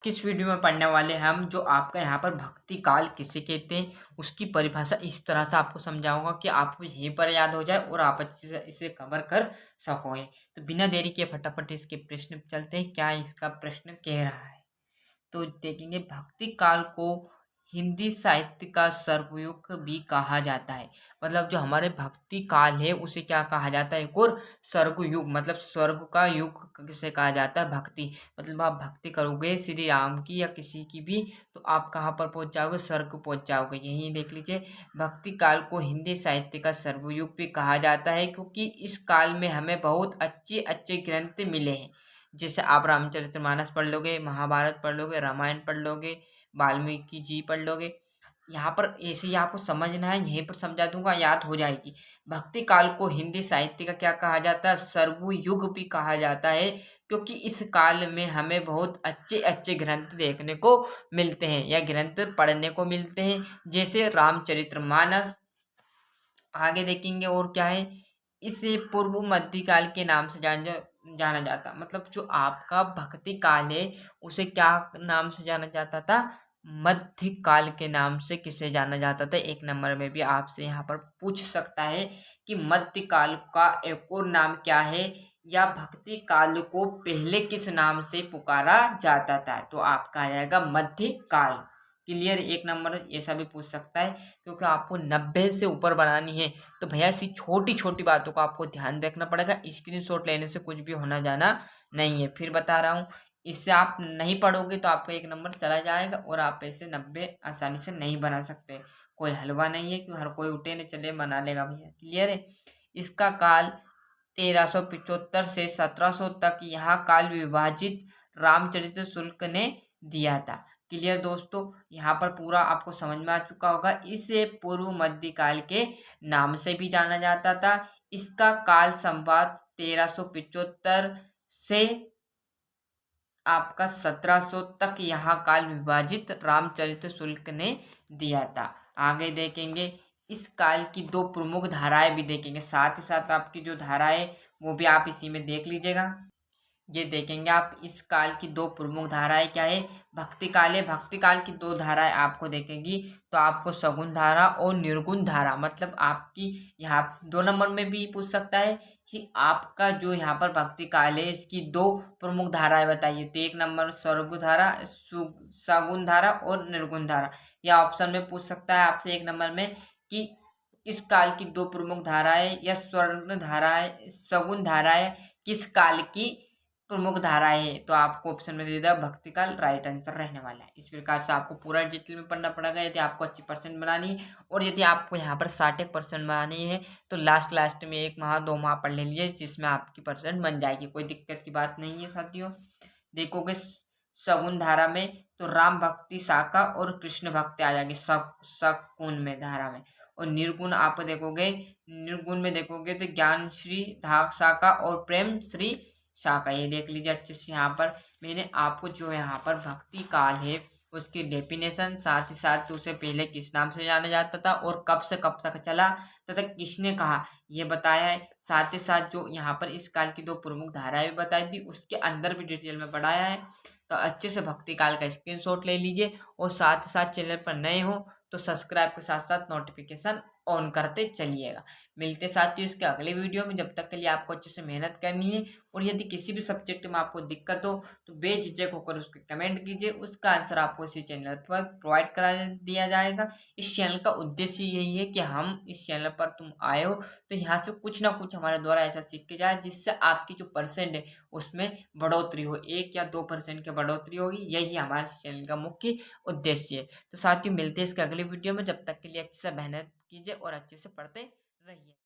किस वीडियो में पढ़ने वाले हैं हम जो आपका यहाँ पर भक्ति काल किसे कहते हैं, उसकी परिभाषा इस तरह से आपको समझाऊंगा कि आपको यहीं पर याद हो जाए और आप अच्छे से इसे कवर कर सकोगे। तो बिना देरी के फटाफट इसके प्रश्न पे चलते हैं, क्या इसका प्रश्न कह रहा है। तो देखेंगे, भक्ति काल को हिंदी साहित्य का सर्वयुग भी कहा जाता है। मतलब जो हमारे भक्ति काल है उसे क्या कहा जाता है, एक और स्वर्ग मतलब स्वर्ग का युग किसे कहा जाता है, भक्ति। मतलब आप भक्ति करोगे श्री राम की या किसी की भी, तो आप कहाँ पर पहुंच जाओगे, स्वर्ग पहुंच जाओगे। यही देख लीजिए, भक्ति काल को हिंदी साहित्य का सर्वयुग भी कहा जाता है क्योंकि इस काल में हमें बहुत अच्छे अच्छे ग्रंथ मिले हैं। जैसे आप रामचरितमानस पढ़ लोगे, महाभारत पढ़ लोगे, रामायण पढ़ लोगे, वाल्मीकि जी पढ़ लोगे। यहाँ पर ऐसे ही आपको समझना है, यहीं पर समझा दूंगा, याद हो जाएगी। भक्ति काल को हिंदी साहित्य का क्या कहा जाता है, सर्वयुग भी कहा जाता है क्योंकि इस काल में हमें बहुत अच्छे अच्छे ग्रंथ देखने को मिलते हैं या ग्रंथ पढ़ने को मिलते हैं, जैसे रामचरितमानस। आगे देखेंगे और क्या है, इसे पूर्व मध्यकाल के नाम से जाना जाता। मतलब जो आपका भक्ति काल है उसे क्या नाम से जाना जाता था, मध्यकाल के नाम से किसे जाना जाता था। एक नंबर में भी आपसे यहाँ पर पूछ सकता है कि मध्यकाल का एक और नाम क्या है, या भक्ति काल को पहले किस नाम से पुकारा जाता था। तो आपका आ जाएगा मध्यकाल। क्लियर, एक नंबर ऐसा भी पूछ सकता है क्योंकि आपको 90 से ऊपर बनानी है। तो भैया ऐसी छोटी छोटी बातों को आपको ध्यान रखना पड़ेगा, स्क्रीनशॉट लेने से कुछ भी होना जाना नहीं है। फिर बता रहा हूँ, इससे आप नहीं पढ़ोगे तो आपका एक नंबर चला जाएगा और आप ऐसे 90 आसानी से नहीं बना सकते। कोई हलवा नहीं है कि हर कोई उठे न चले बना लेगा भैया। क्लियर है। इसका काल 1375 से 1700 तक यह काल विभाजित रामचरित शुल्क ने दिया था। क्लियर दोस्तों, यहाँ पर पूरा आपको समझ में आ चुका होगा। इसे पूर्व मध्यकाल के नाम से भी जाना जाता था। इसका काल संवाद 1375 से आपका 1700 तक यहाँ काल विभाजित रामचरित शुल्क ने दिया था। आगे देखेंगे, इस काल की दो प्रमुख धाराएं भी देखेंगे, साथ ही साथ आपकी जो धाराएं वो भी आप इसी में देख लीजिएगा। ये देखेंगे आप, इस काल की दो प्रमुख धाराएं क्या है, भक्ति काल है। भक्ति काल की दो धाराएं आपको देखेंगी तो आपको सगुण धारा और निर्गुण धारा, मतलब आपकी यहाँ 2 नंबर में भी पूछ सकता है कि आपका जो यहाँ पर भक्ति काल है इसकी दो प्रमुख धाराएं बताइए। तो एक नंबर स्वर्ग धारा, सगुण धारा और निर्गुण धारा। या ऑप्शन में पूछ सकता है आपसे एक नंबर में कि इस काल की दो प्रमुख धाराएं या स्वर्ण धाराएं, सगुण धाराएं किस काल की प्रमुख धाराएं है। तो आपको ऑप्शन में दे दिया भक्ति काल, राइट आंसर रहने वाला है। इस प्रकार से आपको पूरा डिटेल में पढ़ना पड़ेगा यदि आपको अच्छी परसेंट बनानी है। और यदि आपको यहाँ पर 60% बनानी है तो लास्ट में 1 माह 2 माह पढ़ लीजिए, जिसमें आपकी परसेंट बन जाएगी। कोई दिक्कत की बात नहीं है साथियों। देखोगे सगुण धारा में तो राम भक्ति शाखा और कृष्ण भक्ति आ जाएगी सगुण में धारा में। और निर्गुण आप देखोगे, निर्गुण में देखोगे तो ज्ञान श्री शाखा और प्रेम श्री शाखा। ये देख लीजिए अच्छे से। यहाँ पर मैंने आपको जो यहाँ पर भक्ति काल है उसकी डेफिनेशन, साथ ही साथ उसे पहले किस नाम से जाना जाता था और कब से कब तक चला तथा किसने कहा ये बताया है। साथ ही साथ जो यहाँ पर इस काल की दो प्रमुख धाराएं भी बताई थी उसके अंदर भी डिटेल में पढ़ाया है। तो अच्छे से भक्ति काल का स्क्रीनशॉट ले लीजिए और साथ ही साथ चैनल पर नए हो तो सब्सक्राइब के साथ साथ नोटिफिकेशन ऑन करते चलिएगा। मिलते साथियों इसके अगले वीडियो में, जब तक के लिए आपको अच्छे से मेहनत करनी है। और यदि किसी भी सब्जेक्ट में आपको दिक्कत हो तो बेझिझक होकर उसके कमेंट कीजिए, उसका आंसर आपको इसी चैनल पर प्रोवाइड करा दिया जाएगा। इस चैनल का उद्देश्य यही है कि हम इस चैनल पर तुम आए हो तो यहाँ से कुछ ना कुछ हमारे द्वारा ऐसा सीख के जाए जिससे आपकी जो परसेंट है उसमें बढ़ोतरी हो, 1 या 2% की बढ़ोतरी होगी। यही हमारे चैनल का मुख्य उद्देश्य है। तो साथियों मिलते हैं इसके अगले वीडियो में, जब तक के लिए अच्छे से मेहनत कीजिए और अच्छे से पढ़ते रहिए।